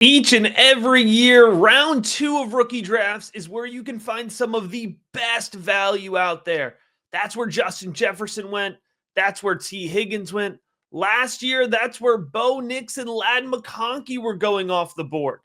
Each and every year, round two of rookie drafts is where you can find some of the best value out there. That's where Justin Jefferson went. That's where T. Higgins went. Last year, that's where Bo Nix and Ladd McConkey were going off the board.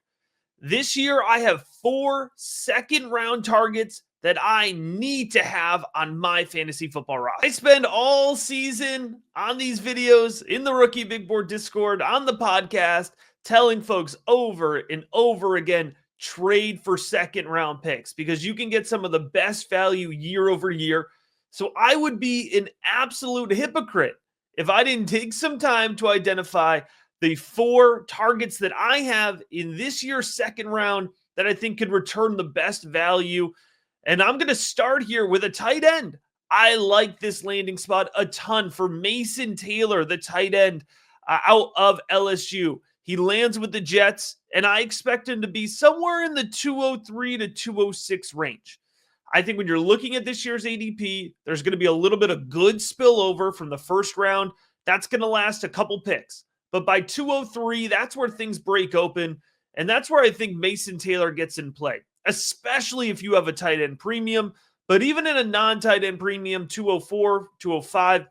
This year, I have 4 second-round targets that I need to have on my fantasy football roster. I spend all season on these videos in the Rookie Big Board Discord, on the podcast, telling folks over and over again, trade for second-round picks because you can get some of the best value year over year. So I would be an absolute hypocrite if I didn't take some time to identify the 4 targets that I have in this year's second round that I think could return the best value. And I'm going to start here with a tight end. I like this landing spot a ton for Mason Taylor, the tight end out of LSU. He lands with the Jets, and I expect him to be somewhere in the 203 to 206 range. I think when you're looking at this year's ADP, there's going to be a little bit of good spillover from the first round. That's going to last a couple picks. But by 203, that's where things break open. And that's where I think Mason Taylor gets in play, especially if you have a tight end premium. But even in a non-tight end premium, 204, 205,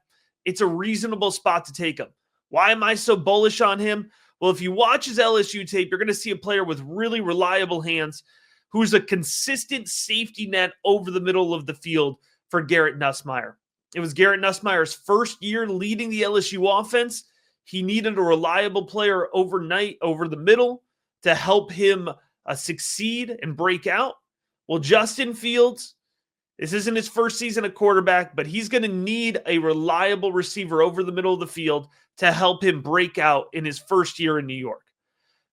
it's a reasonable spot to take him. Why am I so bullish on him? Well, if you watch his LSU tape, you're going to see a player with really reliable hands who's a consistent safety net over the middle of the field for Garrett Nussmeier. It was Garrett Nussmeier's first year leading the LSU offense. He needed a reliable player overnight over the middle to help him succeed and break out. Well, Justin Fields, this isn't his first season at quarterback, but he's going to need a reliable receiver over the middle of the field to help him break out in his first year in New York.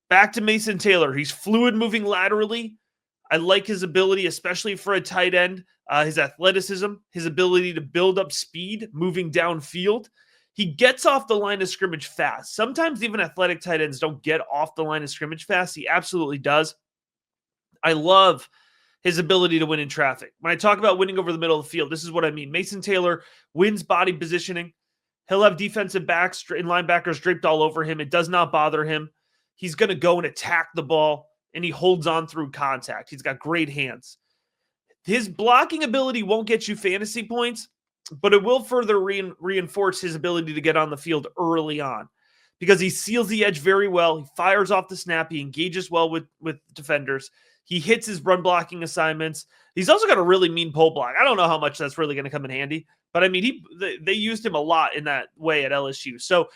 Back to Mason Taylor. He's fluid moving laterally. I like his ability, especially for a tight end, his athleticism, his ability to build up speed moving downfield. He gets off the line of scrimmage fast. Sometimes even athletic tight ends don't get off the line of scrimmage fast. He absolutely does. I love his ability to win in traffic. When I talk about winning over the middle of the field, this is what I mean. Mason Taylor wins body positioning. He'll have defensive backs and linebackers draped all over him. It does not bother him. He's going to go and attack the ball, and he holds on through contact. He's got great hands. His blocking ability won't get you fantasy points, but it will further reinforce his ability to get on the field early on because he seals the edge very well. He fires off the snap. He engages well with defenders. He hits his run blocking assignments. He's also got a really mean pull block. I don't know how much that's really going to come in handy, but I mean, they used him a lot in that way at LSU. So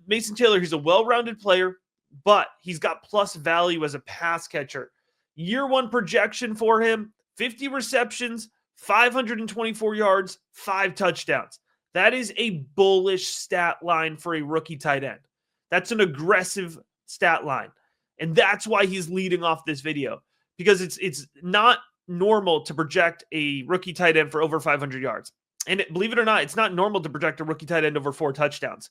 Mason Taylor, he's a well-rounded player, but he's got plus value as a pass catcher. Year one projection for him, 50 receptions, 524 yards, 5 touchdowns. That is a bullish stat line for a rookie tight end. That's an aggressive stat line. And that's why he's leading off this video, because it's not normal to project a rookie tight end for over 500 yards. And believe it or not, it's not normal to project a rookie tight end over 4 touchdowns.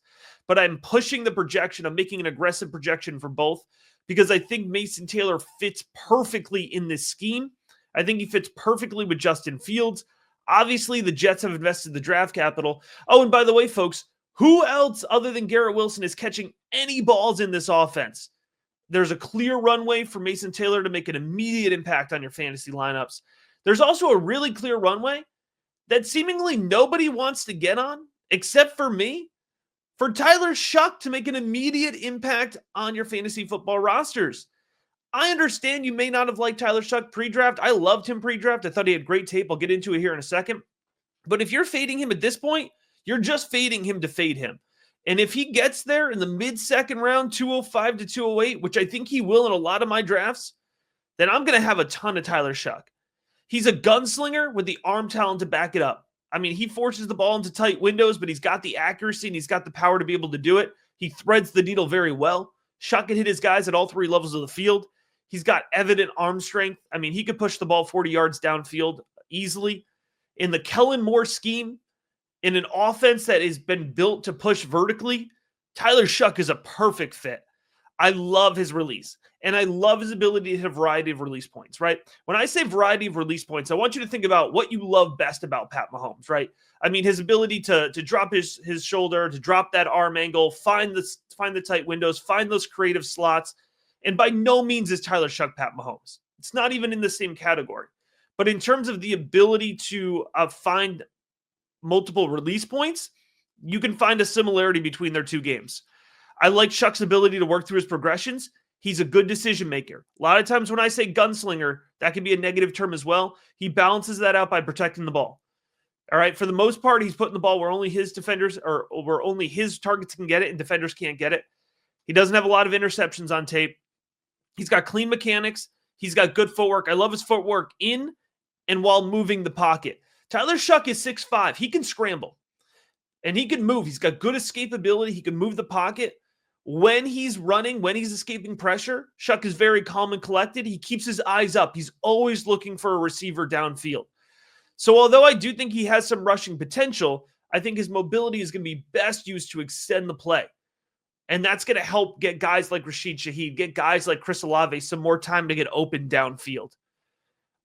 But I'm pushing the projection. I'm making an aggressive projection for both because I think Mason Taylor fits perfectly in this scheme. I think he fits perfectly with Justin Fields. Obviously, the Jets have invested the draft capital. Oh, and by the way, folks, who else other than Garrett Wilson is catching any balls in this offense? There's a clear runway for Mason Taylor to make an immediate impact on your fantasy lineups. There's also a really clear runway that seemingly nobody wants to get on, except for me, for Tyler Shough to make an immediate impact on your fantasy football rosters. I understand you may not have liked Tyler Shough pre-draft. I loved him pre-draft. I thought he had great tape. I'll get into it here in a second. But if you're fading him at this point, you're just fading him to fade him. And if he gets there in the mid-second round, 205 to 208, which I think he will in a lot of my drafts, then I'm going to have a ton of Tyler Shough. He's a gunslinger with the arm talent to back it up. I mean, he forces the ball into tight windows, but he's got the accuracy and he's got the power to be able to do it. He threads the needle very well. Shough can hit his guys at all 3 levels of the field. He's got evident arm strength. I mean, he could push the ball 40 yards downfield easily. In the Kellen Moore scheme, in an offense that has been built to push vertically, Tyler Shough is a perfect fit. I love his release, and I love his ability to hit a variety of release points, right? When I say variety of release points, I want you to think about what you love best about Pat Mahomes, right? I mean, his ability to drop his shoulder, to drop that arm angle, find the tight windows, find those creative slots. And by no means is Tyler Shough Pat Mahomes. It's not even in the same category. But in terms of the ability to find multiple release points, you can find a similarity between their two games. I like Shuck's ability to work through his progressions. He's a good decision maker. A lot of times when I say gunslinger, that can be a negative term as well. He balances that out by protecting the ball. All right. For the most part, he's putting the ball where only his defenders or where only his targets can get it and defenders can't get it. He doesn't have a lot of interceptions on tape. He's got clean mechanics. He's got good footwork. I love his footwork in and while moving the pocket. Tyler Shough is 6'5". He can scramble and he can move. He's got good escapability. He can move the pocket. When he's running, when he's escaping pressure, Shough is very calm and collected. He keeps his eyes up. He's always looking for a receiver downfield. So although I do think he has some rushing potential, I think his mobility is going to be best used to extend the play. And that's going to help get guys like Rashid Shaheed, get guys like Chris Olave some more time to get open downfield.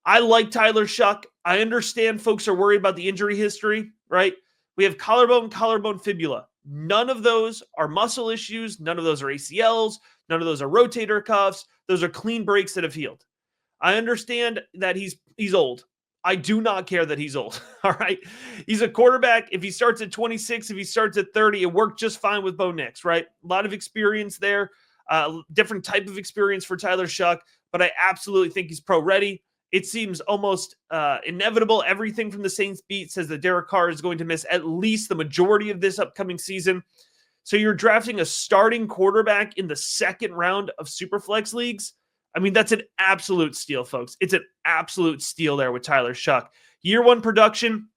I like Tyler Shough. I understand folks are worried about the injury history, right? We have collarbone fibula. None of those are muscle issues. None of those are ACLs. None of those are rotator cuffs. Those are clean breaks that have healed. I understand that he's old. I do not care that he's old. All right. He's a quarterback. If he starts at 26, if he starts at 30, it worked just fine with Bo Nix, right? A lot of experience there, different type of experience for Tyler Shough, but I absolutely think he's pro ready. It seems almost inevitable. Everything from the Saints beat says that Derek Carr is going to miss at least the majority of this upcoming season. So you're drafting a starting quarterback in the second round of superflex leagues. I mean, that's an absolute steal, folks. It's an absolute steal there with Tyler Shough. Year one production,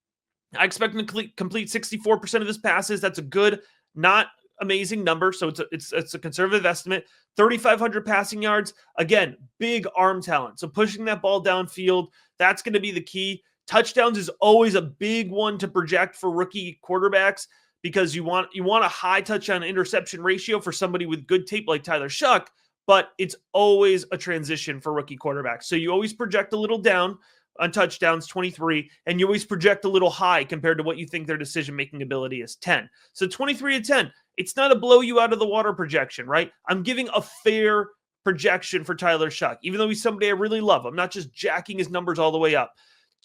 I expect him to complete 64% of his passes. That's a good, not amazing number. So it's a conservative estimate. 3,500 passing yards. Again, big arm talent. So pushing that ball downfield, that's going to be the key. Touchdowns is always a big one to project for rookie quarterbacks because you want a high touchdown interception ratio for somebody with good tape like Tyler Shough. But it's always a transition for rookie quarterbacks. So you always project a little down on touchdowns, 23, and you always project a little high compared to what you think their decision-making ability is, 10. So 23 to 10, it's not a blow you out of the water projection, right? I'm giving a fair projection for Tyler Shough, even though he's somebody I really love. I'm not just jacking his numbers all the way up.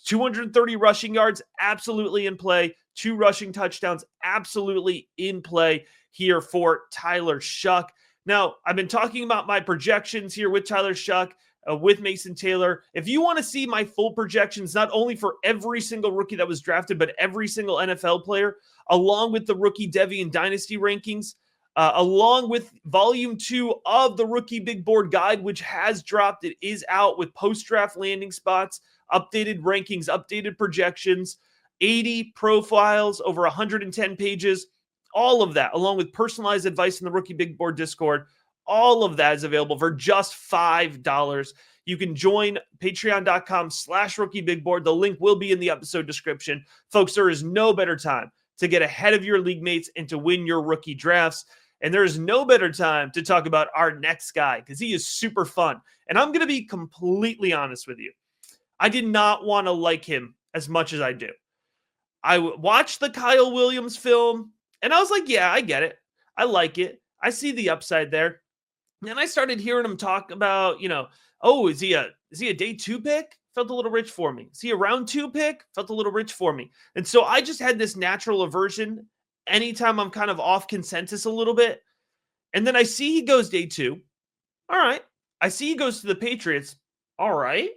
230 rushing yards, absolutely in play. 2 rushing touchdowns, absolutely in play here for Tyler Shough. Now, I've been talking about my projections here with Tyler Shough, with Mason Taylor. If you want to see my full projections, not only for every single rookie that was drafted, but every single NFL player, along with the rookie Devy and Dynasty rankings, along with volume 2 of the Rookie Big Board Guide, which has dropped. It is out with post-draft landing spots, updated rankings, updated projections, 80 profiles, over 110 pages. All of that, along with personalized advice in the Rookie Big Board Discord, all of that is available for just $5. You can join patreon.com/rookiebigboard. The link will be in the episode description. Folks, there is no better time to get ahead of your league mates and to win your rookie drafts. And there is no better time to talk about our next guy because he is super fun. And I'm going to be completely honest with you. I did not want to like him as much as I do. I watched the Kyle Williams film. And I was like, yeah, I get it. I like it. I see the upside there. And I started hearing him talk about, oh, is he a day 2 pick? Felt a little rich for me. Is he a round 2 pick? Felt a little rich for me. And so I just had this natural aversion anytime I'm kind of off consensus a little bit. And then I see he goes day 2. All right. I see he goes to the Patriots. All right.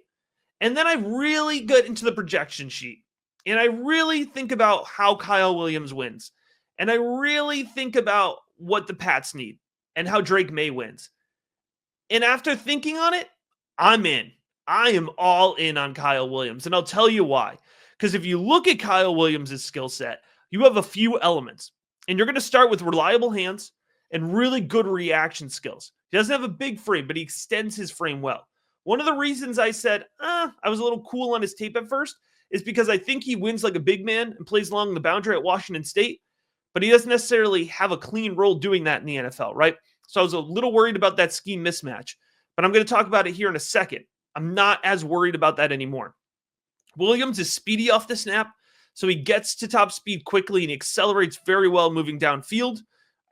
And then I really get into the projection sheet. And I really think about how Kyle Williams wins. And I really think about what the Pats need and how Drake May wins. And after thinking on it, I'm in. I am all in on Kyle Williams. And I'll tell you why. Because if you look at Kyle Williams' skill set, you have a few elements. And you're going to start with reliable hands and really good reaction skills. He doesn't have a big frame, but he extends his frame well. One of the reasons I said, I was a little cool on his tape at first is because I think he wins like a big man and plays along the boundary at Washington State. But he doesn't necessarily have a clean role doing that in the NFL, right? So I was a little worried about that scheme mismatch. But I'm going to talk about it here in a second. I'm not as worried about that anymore. Williams is speedy off the snap, so he gets to top speed quickly and he accelerates very well moving downfield.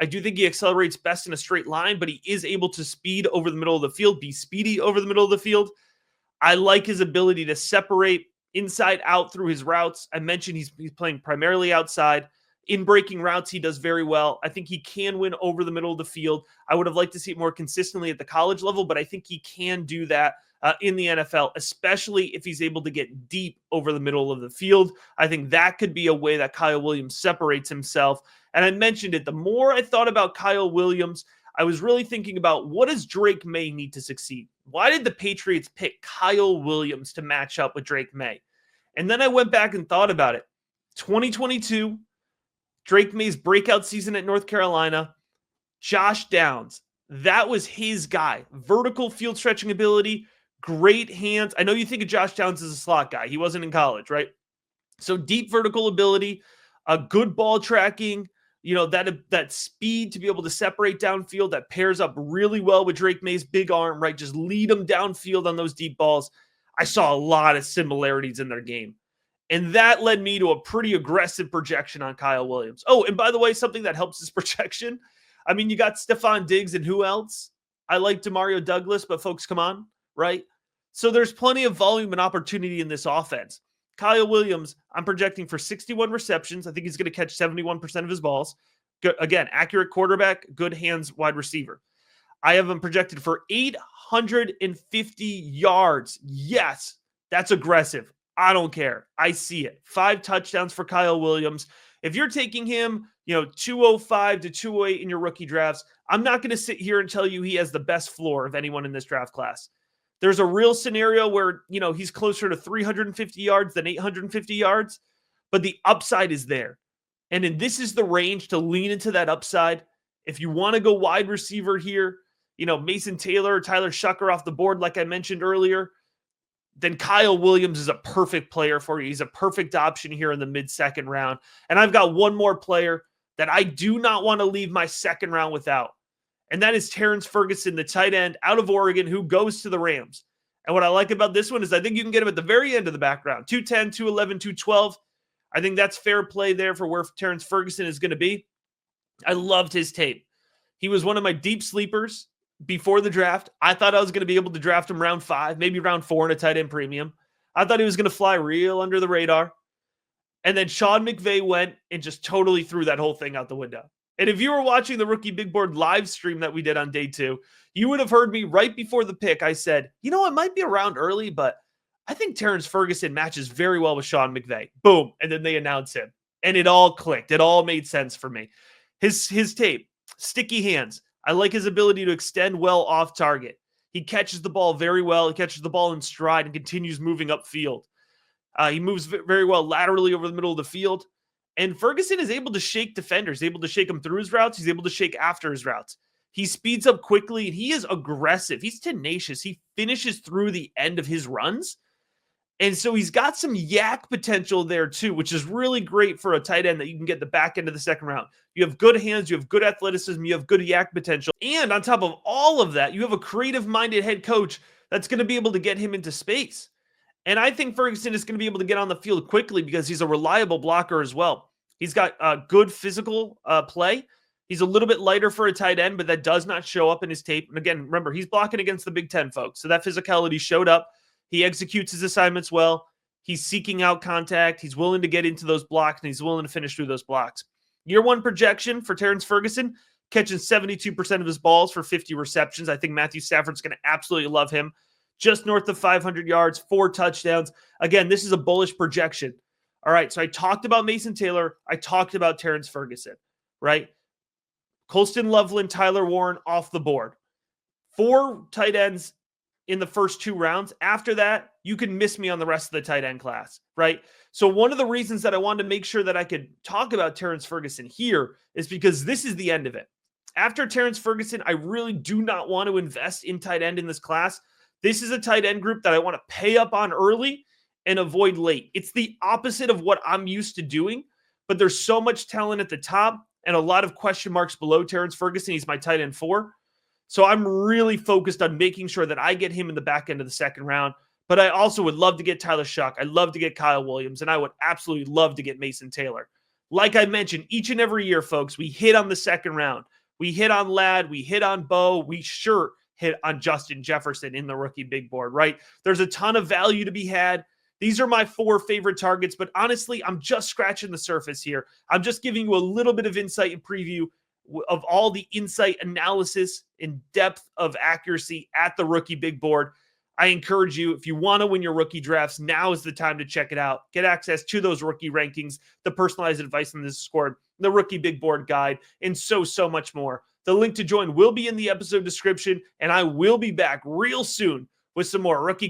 I do think he accelerates best in a straight line, but he is able to speed over the middle of the field, be speedy over the middle of the field. I like his ability to separate inside out through his routes. I mentioned he's playing primarily outside. In breaking routes, he does very well. I think he can win over the middle of the field. I would have liked to see it more consistently at the college level, but I think he can do that in the NFL, especially if he's able to get deep over the middle of the field. I think that could be a way that Kyle Williams separates himself. And I mentioned it, the more I thought about Kyle Williams, I was really thinking about, what does Drake May need to succeed? Why did the Patriots pick Kyle Williams to match up with Drake May? And then I went back and thought about it. 2022, Drake May's breakout season at North Carolina, Josh Downs, that was his guy. Vertical field stretching ability, great hands. I know you think of Josh Downs as a slot guy. He wasn't in college, right? So deep vertical ability, a good ball tracking, that speed to be able to separate downfield that pairs up really well with Drake May's big arm, right? Just lead them downfield on those deep balls. I saw a lot of similarities in their game. And that led me to a pretty aggressive projection on Kyle Williams. Oh, and by the way, something that helps his projection, I mean, you got Stephon Diggs and who else? I like Demario Douglas, but folks, come on, right? So there's plenty of volume and opportunity in this offense. Kyle Williams, I'm projecting for 61 receptions. I think he's going to catch 71% of his balls. Good, again, accurate quarterback, good hands, wide receiver. I have him projected for 850 yards. Yes, that's aggressive. I don't care. I see it. 5 touchdowns for Kyle Williams. If you're taking him, 205 to 208 in your rookie drafts, I'm not going to sit here and tell you he has the best floor of anyone in this draft class. There's a real scenario where, he's closer to 350 yards than 850 yards, but the upside is there. And this is the range to lean into that upside. If you want to go wide receiver here, Mason Taylor or Tyler Shough off the board, like I mentioned earlier, then Kyle Williams is a perfect player for you. He's a perfect option here in the mid-second round. And I've got one more player that I do not want to leave my second round without. And that is Terrance Ferguson, the tight end out of Oregon, who goes to the Rams. And what I like about this one is I think you can get him at the very end of the background. 210, 211, 212. I think that's fair play there for where Terrance Ferguson is going to be. I loved his tape. He was one of my deep sleepers before the draft. I thought I was going to be able to draft him round 5, maybe round 4 in a tight end premium. I thought he was going to fly real under the radar. And then Sean McVay went and just totally threw that whole thing out the window. And if you were watching the Rookie Big Board live stream that we did on day 2, you would have heard me right before the pick. I said, it might be around early, but I think Terrance Ferguson matches very well with Sean McVay. Boom. And then they announced him. And it all clicked. It all made sense for me. His tape, sticky hands. I like his ability to extend well off target. He catches the ball very well. He catches the ball in stride and continues moving upfield. He moves very well laterally over the middle of the field. And Ferguson is able to shake defenders, able to shake them through his routes. He's able to shake after his routes. He speeds up quickly, and he is aggressive. He's tenacious. He finishes through the end of his runs. And so he's got some yak potential there too, which is really great for a tight end that you can get the back end of the second round. You have good hands, you have good athleticism, you have good yak potential. And on top of all of that, you have a creative-minded head coach that's going to be able to get him into space. And I think Ferguson is going to be able to get on the field quickly because he's a reliable blocker as well. He's got good physical play. He's a little bit lighter for a tight end, but that does not show up in his tape. And again, remember, he's blocking against the Big Ten folks. So that physicality showed up. He executes his assignments well. He's seeking out contact. He's willing to get into those blocks, and he's willing to finish through those blocks. Year 1 projection for Terrance Ferguson, catching 72% of his balls for 50 receptions. I think Matthew Stafford's going to absolutely love him. Just north of 500 yards, 4 touchdowns. Again, this is a bullish projection. All right, so I talked about Mason Taylor. I talked about Terrance Ferguson, right? Colston Loveland, Tyler Warren off the board. 4 tight ends in the first 2 rounds. After that, you can miss me on the rest of the tight end class, right? So one of the reasons that I wanted to make sure that I could talk about Terrance Ferguson here is because this is the end of it. After Terrance Ferguson, I really do not want to invest in tight end in this class. This is a tight end group that I want to pay up on early and avoid late. It's the opposite of what I'm used to doing, but there's so much talent at the top and a lot of question marks below Terrance Ferguson. He's my tight end 4. So I'm really focused on making sure that I get him in the back end of the second round. But I also would love to get Tyler Shough. I'd love to get Kyle Williams, and I would absolutely love to get Mason Taylor. Like I mentioned, each and every year, folks, we hit on the second round. We hit on Ladd, we hit on Bo, we sure hit on Justin Jefferson in the rookie big board, right? There's a ton of value to be had. These are my 4 favorite targets, but honestly, I'm just scratching the surface here. I'm just giving you a little bit of insight and preview of all the insight, analysis, and depth of accuracy at the rookie big board. I encourage you, if you want to win your rookie drafts, now is the time to check it out. Get access to those rookie rankings, the personalized advice on this score, the rookie big board guide, and so much more. The link to join will be in the episode description, and I will be back real soon with some more rookie